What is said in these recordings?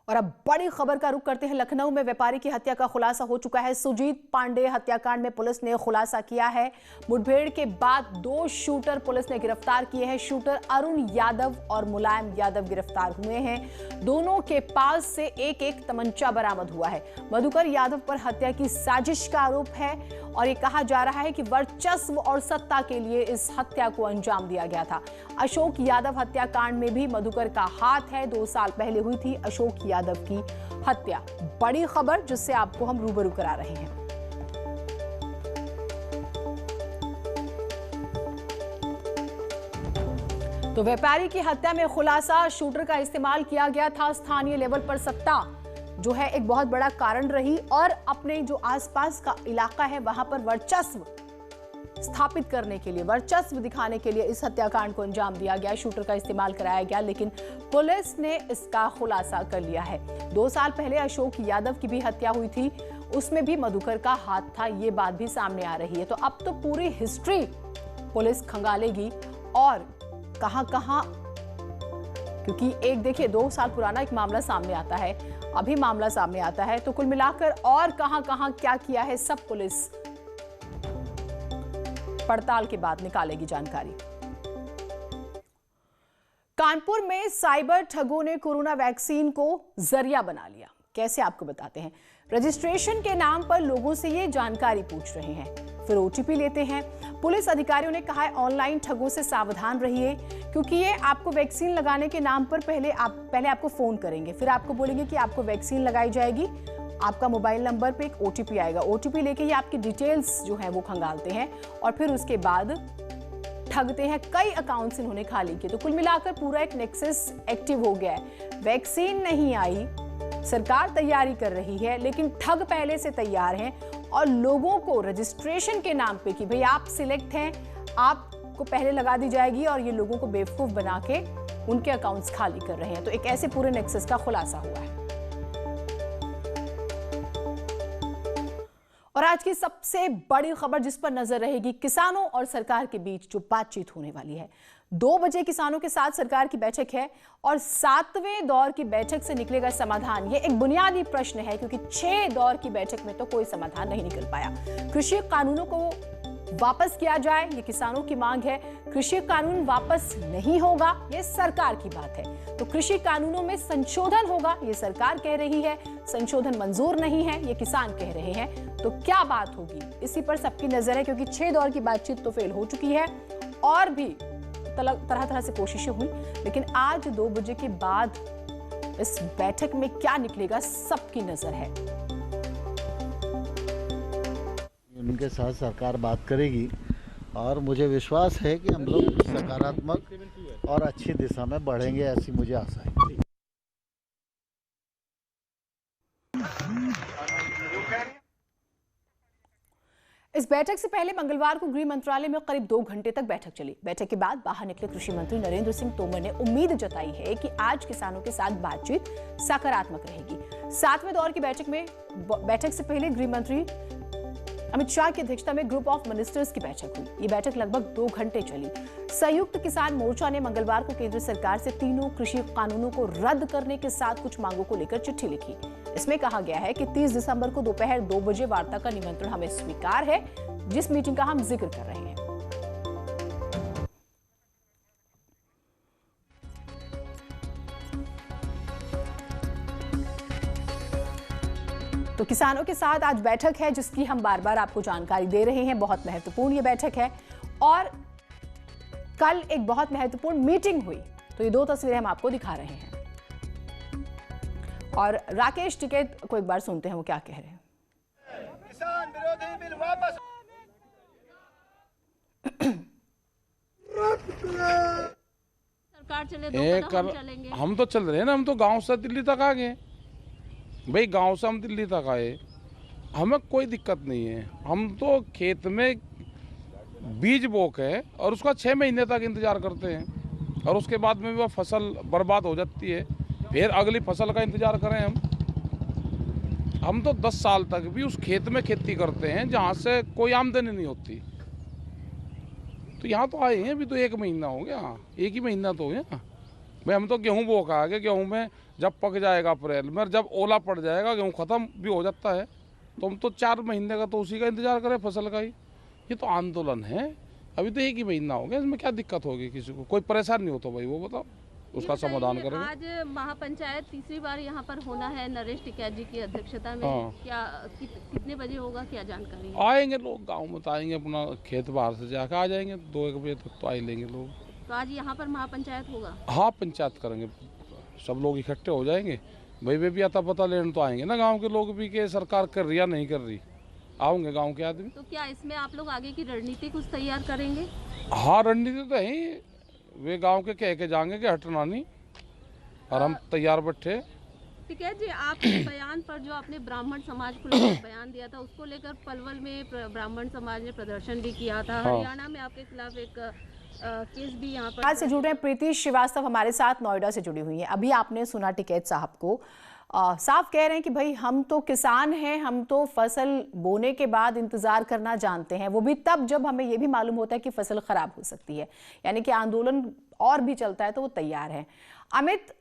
और अब बड़ी खबर का रुख करते हैं। लखनऊ में व्यापारी की हत्या का खुलासा हो चुका है। सुजीत पांडे हत्याकांड में पुलिस ने खुलासा किया है। मुठभेड़ के बाद 2 शूटर पुलिस ने गिरफ्तार किए हैं। शूटर अरुण यादव और मुलायम यादव गिरफ्तार हुए हैं। दोनों के पास से एक तमंचा बरामद हुआ है। मधुकर यादव पर हत्या की साजिश का आरोप है और ये कहा जा रहा है कि वर्चस्व और सत्ता के लिए इस हत्या को अंजाम दिया गया था। अशोक यादव हत्याकांड में भी मधुकर का हाथ है। 2 साल पहले हुई थी अशोक यादव की हत्या। बड़ी खबर जिससे आपको हम रूबरू करा रहे हैं। तो व्यापारी की हत्या में खुलासा, शूटर का इस्तेमाल किया गया था। स्थानीय लेवल पर सत्ता जो है एक बहुत बड़ा कारण रही और अपने जो आसपास का इलाका है वहां पर वर्चस्व स्थापित करने के लिए, वर्चस्व दिखाने के लिए इस हत्याकांड को अंजाम दिया गया। शूटर का इस्तेमाल कराया गया, लेकिन पुलिस ने इसका खुलासा कर लिया है। 2 साल पहले अशोक यादव की भी हत्या हुई थी, उसमें भी मधुकर का हाथ था। ये बात भी सामने आ रही है। तो अब तो पूरी हिस्ट्री पुलिस खंगालेगी और कहां, क्योंकि एक देखिए 2 साल पुराना एक मामला सामने आता है, अभी मामला सामने आता है, तो कुल मिलाकर और कहां क्या किया है सब पुलिस पड़ताल के बाद निकालेगी जानकारी। कानपुर में साइबर ठगों ने कोरोना वैक्सीन को जरिया बना लिया। कैसे आपको बताते हैं। रजिस्ट्रेशन के नाम पर लोगों से ये जानकारी पूछ रहे हैं, फिर ओटीपी लेते हैं। पुलिस अधिकारियों ने कहा है ऑनलाइन ठगों से सावधान रहिए, क्योंकि ये आपको वैक्सीन लगाने के नाम पर पहले आपको फोन करेंगे, फिर आपको बोलेंगे कि आपको वैक्सीन लगाई जाएगी। आपका मोबाइल नंबर पे एक ओटीपी आएगा। ओटीपी लेके ये आपकी डिटेल्स जो है वो खंगालते हैं और फिर उसके बाद ठगते हैं। कई अकाउंट्स इन्होंने खाली किए। तो कुल मिलाकर पूरा एक नेक्सस एक्टिव हो गया है। वैक्सीन नहीं आई, सरकार तैयारी कर रही है, लेकिन ठग पहले से तैयार हैं और लोगों को रजिस्ट्रेशन के नाम पे कि भाई आप सिलेक्ट हैं, आपको पहले लगा दी जाएगी, और ये लोगों को बेवकूफ बना के उनके अकाउंट्स खाली कर रहे हैं। तो एक ऐसे पूरे नेक्सस का खुलासा हुआ है। और आज की सबसे बड़ी खबर जिस पर नजर रहेगी, किसानों और सरकार के बीच जो बातचीत होने वाली है। 2 बजे किसानों के साथ सरकार की बैठक है और 7वें दौर की बैठक से निकलेगा समाधान। ये एक बुनियादी प्रश्न है, क्योंकि 6 दौर की बैठक में तो कोई समाधान नहीं निकल पाया। कृषि कानूनों को वापस किया जाए, ये किसानों की मांग है। कृषि कानून वापस नहीं होगा, ये सरकार की बात है। तो कृषि कानूनों में संशोधन होगा, ये सरकार कह रही है। संशोधन मंजूर नहीं है, ये किसान कह रहे हैं। तो क्या बात होगी, इसी पर सबकी नजर है, क्योंकि 6 दौर की बातचीत तो फेल हो चुकी है और भी तरह से कोशिशें हुई, लेकिन आज 2 बजे के बाद इस बैठक में क्या निकलेगा सबकी नजर है। उनके साथ सरकार बात करेगी और मुझे विश्वास है कि हम लोग सकारात्मक और अच्छी दिशा में बढ़ेंगे, ऐसी मुझे आशा है। इस बैठक से पहले मंगलवार को गृह मंत्रालय में करीब 2 घंटे तक बैठक चली। बैठक के बाद बाहर निकले कृषि मंत्री नरेंद्र सिंह तोमर ने उम्मीद जताई है कि आज किसानों के साथ बातचीत सकारात्मक रहेगी। 7वें दौर की बैठक से पहले गृह मंत्री अमित शाह की अध्यक्षता में ग्रुप ऑफ मिनिस्टर्स की बैठक हुई। ये बैठक लगभग 2 घंटे चली। संयुक्त किसान मोर्चा ने मंगलवार को केंद्र सरकार से तीनों कृषि कानूनों को रद्द करने के साथ कुछ मांगों को लेकर चिट्ठी लिखी। इसमें कहा गया है कि 30 दिसंबर को दोपहर 2 बजे वार्ता का निमंत्रण हमें स्वीकार है, जिस मीटिंग का हम जिक्र कर रहे हैं। तो किसानों के साथ आज बैठक है, जिसकी हम बार-बार आपको जानकारी दे रहे हैं। बहुत महत्वपूर्ण ये बैठक है और कल एक बहुत महत्वपूर्ण मीटिंग हुई। तो ये 2 तस्वीरें हम आपको दिखा रहे हैं और राकेश टिकैत को एक बार सुनते हैं वो क्या कह रहे हैं। किसान विरोधी बिल वापस। सरकार चले 2 कदम हम चलेंगे। हम तो चल रहे हैं ना, हम तो गांव से दिल्ली तक आ गए भाई। गांव से हम दिल्ली तक आए, हमें कोई दिक्कत नहीं है। हम तो खेत में बीज बोक है और उसका 6 महीने तक इंतजार करते हैं और उसके बाद में वह फसल बर्बाद हो जाती है, फिर अगली फसल का इंतजार करें हम तो 10 साल तक भी उस खेत में खेती करते हैं जहाँ से कोई आमदनी नहीं होती। तो यहाँ तो आए हैं, अभी तो 1 महीना हो गया, 1 ही महीना तो हो गया भाई। हम तो गेहूँ बो के आ गए, गेहूँ में जब पक जाएगा अप्रैल में, जब ओला पड़ जाएगा, गेहूँ ख़त्म भी हो जाता है, तो हम तो 4 महीने का तो उसी का इंतजार करें फसल का ही। ये तो आंदोलन है, अभी तो 1 ही महीना हो गया, इसमें क्या दिक्कत होगी किसी को? कोई परेशान नहीं होता भाई, वो बताओ, उसका समाधान करेंगे। आज महापंचायत तीसरी बार यहाँ पर होना है नरेश टिकैत जी की अध्यक्षता में। हाँ। क्या कितने बजे होगा, क्या जानकारी है? आएंगे लोग, गांव में तो आएंगे, अपना खेत बाहर से जाकर आ जाएंगे, 2-1 बजे तक तो आ ही लेंगे लोग। तो आज यहाँ पर महापंचायत होगा? हाँ, पंचायत करेंगे, सब लोग इकट्ठे हो जाएंगे भाई। वे भी आता पता लेने तो आएंगे ना गांव के लोग भी, कि सरकार कर रही या नहीं कर रही, आओगे गांव के आदमी। तो क्या इसमें आप लोग आगे की रणनीति कुछ तैयार करेंगे? हाँ, रणनीति तो है, वे गांव के कह के जाएंगे कि हटना नहीं, और हम तैयार बैठे। टिकैत जी, आपके बयान पर जो आपने ब्राह्मण समाज को लेकर बयान दिया था, उसको लेकर पलवल में ब्राह्मण समाज ने प्रदर्शन भी किया था। हाँ। हरियाणा में आपके खिलाफ एक केस भी यहाँ पर। आज से जुड़ रहे हैं प्रीति श्रीवास्तव हमारे साथ नोएडा से जुड़ी हुई है। अभी आपने सुना टिकैत साहब को, साफ कह रहे हैं कि भाई हम तो किसान हैं, हम तो फसल बोने के बाद इंतजार करना जानते हैं, वो भी तब जब हमें ये भी मालूम होता है कि फसल खराब हो सकती है, यानी कि आंदोलन और भी चलता है तो वो तैयार है। अमित,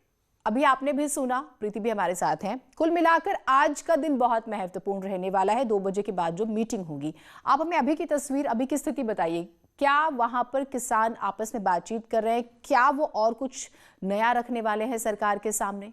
अभी आपने भी सुना, प्रीति भी हमारे साथ हैं। कुल मिलाकर आज का दिन बहुत महत्वपूर्ण रहने वाला है। 2 बजे के बाद जो मीटिंग होगी, आप हमें अभी की तस्वीर, अभी की स्थिति बताइए। क्या वहां पर किसान आपस में बातचीत कर रहे हैं? क्या वो और कुछ नया रखने वाले हैं सरकार के सामने?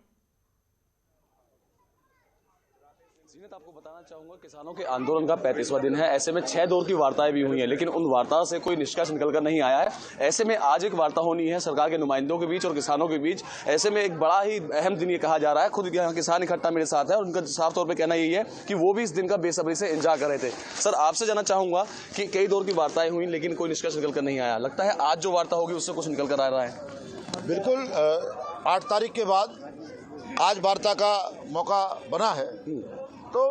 आपको बताना चाहूंगा, किसानों के आंदोलन का 35वां दिन है। ऐसे में 6 दौर की वार्ताएं भी हुई हैं, लेकिन उन वार्ता से कोई निष्कर्ष निकलकर नहीं आया है। ऐसे में आज एक वार्ता होनी है सरकार के नुमाइंदों के बीच और किसानों के बीच। ऐसे में एक बड़ा ही अहम दिन ये कहा जा रहा है। खुद यहाँ किसान इकट्ठा मेरे साथ है और उनका साफ तौर पर कहना यही है कि वो भी इस दिन का बेसब्री से इंतजार कर रहे थे। सर, आपसे जानना चाहूंगा कि कई दौर की वार्ताएं हुई, लेकिन कोई निष्कर्ष निकलकर नहीं आया। लगता है आज जो वार्ता होगी उससे कुछ निकल कर आ रहा है? बिल्कुल, 8 तारीख के बाद आज वार्ता का मौका बना है, तो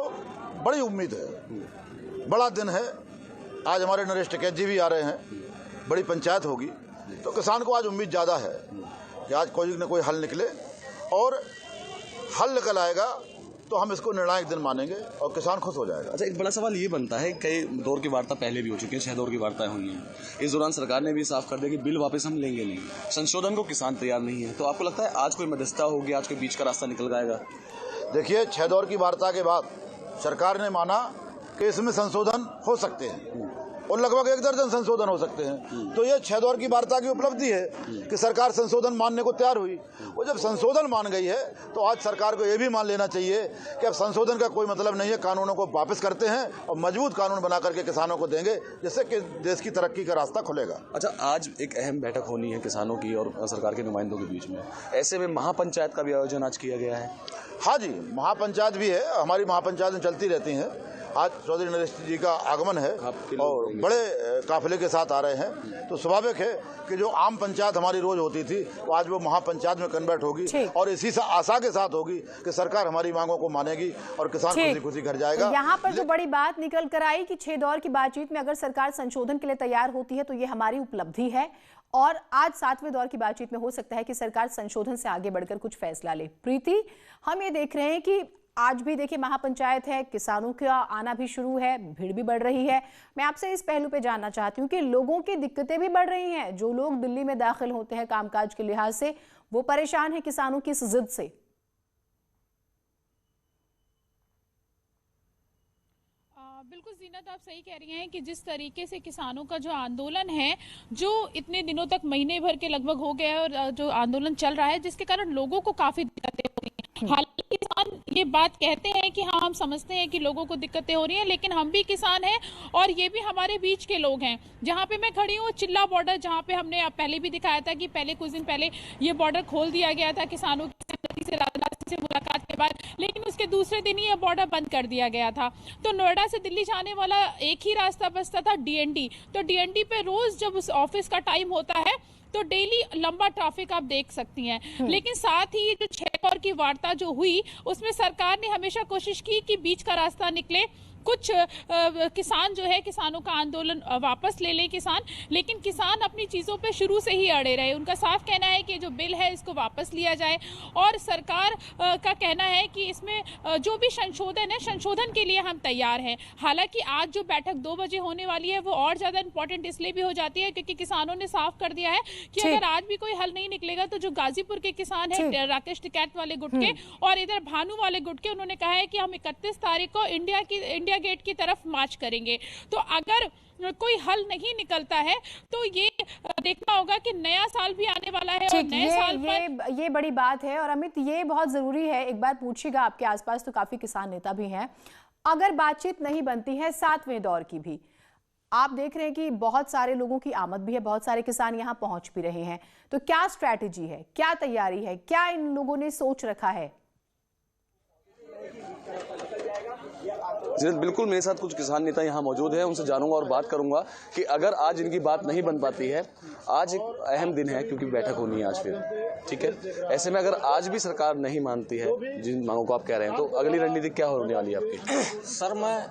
बड़ी उम्मीद है, बड़ा दिन है। आज हमारे नरेश टिकैत जी भी आ रहे हैं, बड़ी पंचायत होगी, तो किसान को आज उम्मीद ज़्यादा है कि आज कोई न कोई हल निकले, और हल निकल आएगा तो हम इसको निर्णायक दिन मानेंगे और किसान खुश हो जाएगा। अच्छा, एक बड़ा सवाल ये बनता है, कई दौर की वार्ता पहले भी हो चुकी है, 6 दौर की वार्ताएं हुई हैं। इस दौरान सरकार ने भी साफ कर दिया कि बिल वापस हम लेंगे नहीं, संशोधन को किसान तैयार नहीं है। तो आपको लगता है आज कोई मध्यस्थता होगी, आज कोई बीच का रास्ता निकल जाएगा? देखिए, 6 दौर की वार्ता के बाद सरकार ने माना कि इसमें संशोधन हो सकते हैं, और लगभग 1 दर्जन संशोधन हो सकते हैं। तो ये 6 दौर की वार्ता की उपलब्धि है कि सरकार संशोधन मानने को तैयार हुई। वो जब संशोधन मान गई है तो आज सरकार को ये भी मान लेना चाहिए कि अब संशोधन का कोई मतलब नहीं है, कानूनों को वापस करते हैं और मजबूत कानून बना करके किसानों को देंगे, जिससे कि देश की तरक्की का रास्ता खुलेगा। अच्छा, आज एक अहम बैठक होनी है किसानों की और सरकार के नुमाइंदों के बीच में। ऐसे में महापंचायत का भी आयोजन आज किया गया है। हाँ जी, महापंचायत भी है, हमारी महापंचायत चलती रहती हैं। आज चौधरी नरेश जी का आगमन है और बड़े काफिले के साथ आ रहे हैं, तो स्वाभाविक है कि जो आम पंचायत हमारी रोज होती थी वो आज वो महापंचायत में कन्वर्ट होगी, और इसी आशा के साथ होगी कि सरकार हमारी मांगों को मानेगी और किसान खुशी खुशी घर जाएगा। तो यहाँ पर जो बड़ी बात निकल कर आई कि 6 दौर की बातचीत में अगर सरकार संशोधन के लिए तैयार होती है तो ये हमारी उपलब्धि है, और आज 7वें दौर की बातचीत में हो सकता है कि सरकार संशोधन से आगे बढ़कर कुछ फैसला ले। प्रीति, हम ये देख रहे हैं कि आज भी देखिए महापंचायत है, किसानों का आना भी शुरू है, भीड़ भी बढ़ रही है। मैं आपसे इस पहलू पे जानना चाहती हूँ कि लोगों की दिक्कतें भी बढ़ रही हैं। जो लोग दिल्ली में दाखिल होते हैं कामकाज के लिहाज से, वो परेशान है किसानों की इस जिद से। बिल्कुल जीनत, आप सही कह रही हैं कि जिस तरीके से किसानों का जो आंदोलन है, जो इतने दिनों तक, महीने भर के लगभग हो गया है, और जो आंदोलन चल रहा है, जिसके कारण लोगों को काफी दिक्कतें हो रही हैं। हालांकि किसान ये बात कहते हैं कि हाँ, हम समझते हैं कि लोगों को दिक्कतें हो रही हैं, लेकिन हम भी किसान हैं और ये भी हमारे बीच के लोग हैं। जहाँ पे मैं खड़ी हूँ, चिल्ला बॉर्डर, जहाँ पे हमने पहले भी दिखाया था कि पहले कुछ दिन पहले ये बॉर्डर खोल दिया गया था किसानों की सहमति से, राजनाथ से मुलाकात के बाद, लेकिन उसके दूसरे दिन ही ये बॉर्डर बंद कर दिया गया था। तो नोएडा से दिल्ली जाने वाला एक ही रास्ता बचता था, डीएनडी। तो डीएनडी पे रोज जब उस ऑफिस का टाइम होता है तो डेली लंबा ट्रैफिक आप देख सकती हैं। लेकिन साथ ही जो 6 दौर की वार्ता जो हुई, उसमें सरकार ने हमेशा कोशिश की कि बीच का रास्ता निकले, कुछ किसान जो है, किसानों का आंदोलन वापस ले ले किसान, लेकिन किसान अपनी चीज़ों पे शुरू से ही अड़े रहे। उनका साफ कहना है कि जो बिल है इसको वापस लिया जाए, और सरकार का कहना है कि इसमें जो भी संशोधन है, संशोधन के लिए हम तैयार हैं। हालांकि आज जो बैठक 2 बजे होने वाली है वो और ज़्यादा इंपॉर्टेंट इसलिए भी हो जाती है क्योंकि किसानों ने साफ कर दिया है कि अगर आज भी कोई हल नहीं निकलेगा तो जो गाजीपुर के किसान हैं, राकेश टिकैत वाले गुट के और इधर भानु वाले गुट के, उन्होंने कहा है कि हम 31 तारीख को इंडिया गेट की तरफ मार्च करेंगे। तो अगर कोई हल नहीं निकलता है तो ये देखना होगा कि नया साल भी आने वाला है और नए साल पर ये बड़ी बात है। और अमित, ये बहुत जरूरी है, एक बार पूछिएगा, आपके आसपास तो काफी किसान नेता भी हैं, अगर बातचीत नहीं बनती है 7वें दौर की भी, आप देख रहे हैं कि बहुत सारे लोगों की आमद भी है, बहुत सारे किसान यहाँ पहुंच भी रहे हैं, तो क्या स्ट्रैटेजी है, क्या तैयारी है, क्या इन लोगों ने सोच रखा है? बिल्कुल, मेरे साथ कुछ किसान नेता यहाँ मौजूद हैं, उनसे जानूंगा और बात करूंगा कि अगर आज इनकी बात नहीं बन पाती है, आज एक अहम दिन है क्योंकि बैठक होनी है आज फिर, ठीक है, ऐसे में अगर आज भी सरकार नहीं मानती है जिन मांगों को आप कह रहे हैं, तो अगली रणनीति क्या होने वाली है आपकी? सर, मैं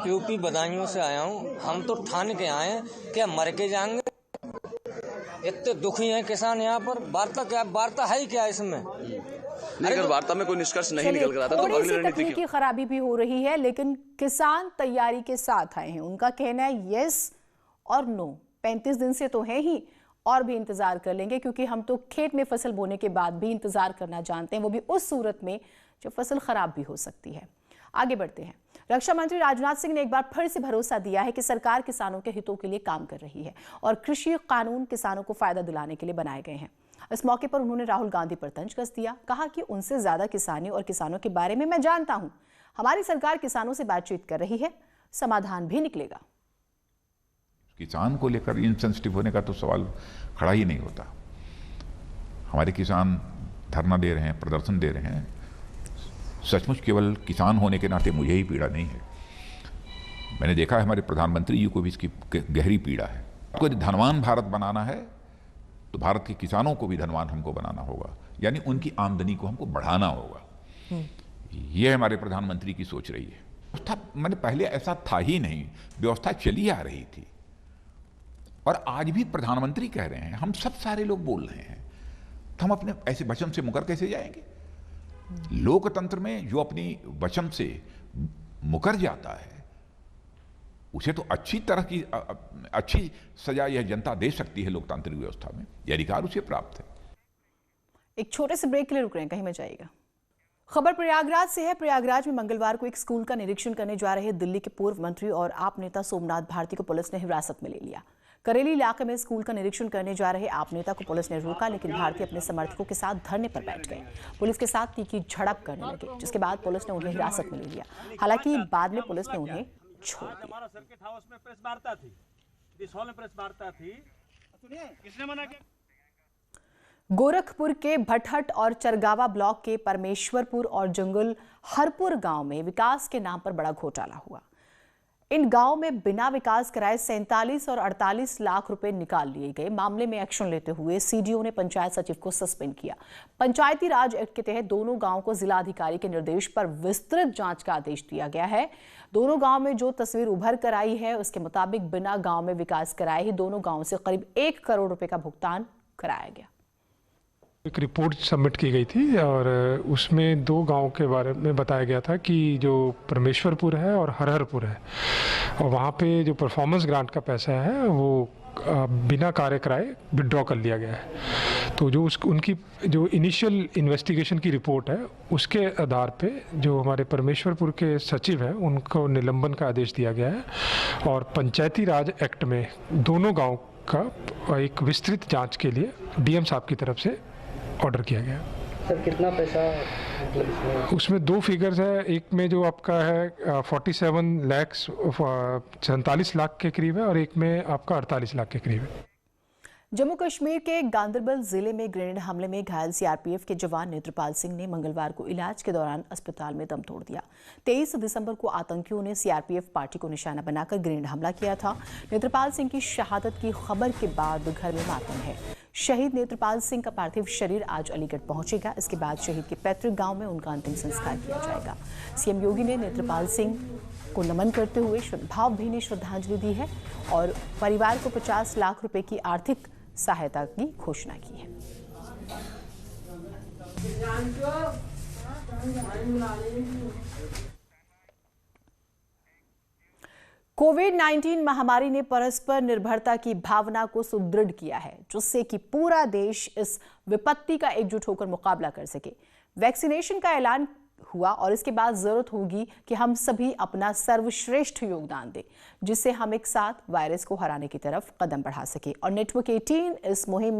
यूपी बदायूं से आया हूँ, हम तो ठान के आए हैं कि मर के जाएंगे, इतने दुखी हैं किसान यहाँ पर। वार्ता है ही क्या इसमें? अगर वार्ता में कोई निष्कर्ष नहीं निकल कर आता तो अगली रणनीति की खराबी भी हो रही है, लेकिन किसान तैयारी के साथ आए हैं। उनका कहना है यस और नो, 35 दिन से तो है ही, और भी इंतजार कर लेंगे क्योंकि हम तो खेत में फसल बोने के बाद भी इंतजार करना जानते हैं, वो भी उस सूरत में जब फसल खराब भी हो सकती है। आगे बढ़ते हैं। रक्षा मंत्री राजनाथ सिंह ने एक बार फिर से भरोसा दिया है कि सरकार किसानों के हितों के लिए काम कर रही है और कृषि कानून किसानों को फायदा दिलाने के लिए बनाए गए हैं। इस मौके पर उन्होंने राहुल गांधी पर तंज कस दिया, कहा कि उनसे ज्यादा किसानी और किसानों के बारे में मैं जानता हूं। हमारी सरकार किसानों से बातचीत कर रही है, समाधान भी निकलेगा। किसान को लेकर इनसेंसिटिव होने का तो सवाल खड़ा ही नहीं होता। हमारे किसान धरना दे रहे हैं, प्रदर्शन दे रहे हैं, सचमुच केवल किसान होने के नाते मुझे ही पीड़ा नहीं है। मैंने देखा है हमारे प्रधानमंत्री जी को भी इसकी गहरी पीड़ा है। आपको यदि धनवान भारत बनाना है तो भारत के किसानों को भी धनवान हमको बनाना होगा, यानी उनकी आमदनी को हमको बढ़ाना होगा। ये हमारे प्रधानमंत्री की सोच रही है। व्यवस्था मैंने पहले ऐसा था ही नहीं, व्यवस्था चली आ रही थी और आज भी प्रधानमंत्री कह रहे हैं, हम सब सारे लोग बोल रहे हैं, तो हम अपने ऐसे वचन से मुकर कैसे जाएंगे? लोकतंत्र में जो अपनी वचन से मुकर जाता है उसे तो अच्छी सजा यह जनता दे सकती है। लोकतांत्रिक व्यवस्था में यह अधिकार उसे प्राप्त है। एक छोटे से ब्रेक के लिए रुक रहे हैं, कहीं में जाइएगा। खबर प्रयागराज से है। प्रयागराज में मंगलवार को एक स्कूल का निरीक्षण करने जा रहे दिल्ली के पूर्व मंत्री और आप नेता सोमनाथ भारती को पुलिस ने हिरासत में ले लिया। करेली इलाके में स्कूल का निरीक्षण करने जा रहे आप नेता को पुलिस ने रोका, लेकिन भारती अपने समर्थकों के साथ धरने पर बैठ गए। पुलिस के साथ तीखी झड़प करने लगे, जिसके बाद पुलिस ने उन्हें हिरासत में ले लिया। हालांकि बाद में पुलिस ने उन्हें छोड़ दिया। सर्किट हाउस में प्रेस वार्ता थी, इस हॉल में प्रेस वार्ता थी, सुनिए किसने मना किया? गोरखपुर के भटहट और चरगावा ब्लॉक के परमेश्वरपुर और जंगल हरपुर गांव में विकास के नाम पर बड़ा घोटाला हुआ। इन गांव में बिना विकास कराए 47 और 48 लाख रुपए निकाल लिए गए। मामले में एक्शन लेते हुए सीडीओ ने पंचायत सचिव को सस्पेंड किया। पंचायती राज एक्ट के तहत दोनों गांवों को जिलाधिकारी के निर्देश पर विस्तृत जांच का आदेश दिया गया है। दोनों गांव में जो तस्वीर उभर कर आई है उसके मुताबिक बिना गांव में विकास कराए ही दोनों गांवों से करीब 1 करोड़ रुपए का भुगतान कराया गया। एक रिपोर्ट सबमिट की गई थी और उसमें 2 गांव के बारे में बताया गया था कि जो परमेश्वरपुर है और हरहरपुर है, और वहाँ पे जो परफॉर्मेंस ग्रांट का पैसा है वो बिना कार्य कराए विड्रॉ कर लिया गया है। तो जो उनकी जो इनिशियल इन्वेस्टिगेशन की रिपोर्ट है उसके आधार पे जो हमारे परमेश्वरपुर के सचिव हैं उनको निलंबन का आदेश दिया गया है और पंचायती राज एक्ट में दोनों गाँव का एक विस्तृत जाँच के लिए डीएम साहब की तरफ से ऑर्डर किया गया। सर कितना पैसा उसमें 2 फिगर्स है, एक में जो आपका है 47 लाख के करीब है और एक में आपका 48 लाख के करीब है। जम्मू कश्मीर के गांदरबल जिले में ग्रेनेड हमले में घायल सीआरपीएफ के जवान नेत्रपाल सिंह ने मंगलवार को इलाज के दौरान अस्पताल में दम तोड़ दिया। 23 दिसंबर को आतंकियों ने सीआरपीएफ पार्टी को निशाना बनाकर ग्रेनेड हमला किया था। नेत्रपाल सिंह की शहादत की खबर के बाद घर में मातम है। शहीद नेत्रपाल सिंह का पार्थिव शरीर आज अलीगढ़ पहुंचेगा। इसके बाद शहीद के पैतृक गांव में उनका अंतिम संस्कार किया जाएगा। सीएम योगी ने नेत्रपाल सिंह को नमन करते हुए भावभीनी श्रद्धांजलि दी है और परिवार को 50 लाख रुपए की आर्थिक सहायता की घोषणा की है। कोविड-19 महामारी ने परस्पर निर्भरता की भावना को सुदृढ़ किया है, जिससे कि पूरा देश इस विपत्ति का एकजुट होकर मुकाबला कर सके। वैक्सीनेशन का ऐलान हुआ और इसके बाद जरूरत होगी कि हम सभी अपना सर्वश्रेष्ठ योगदान दें, जिससे हम एक साथ वायरस को हराने की तरफ कदम बढ़ा सके। और नेटवर्क 18 इस मुहिम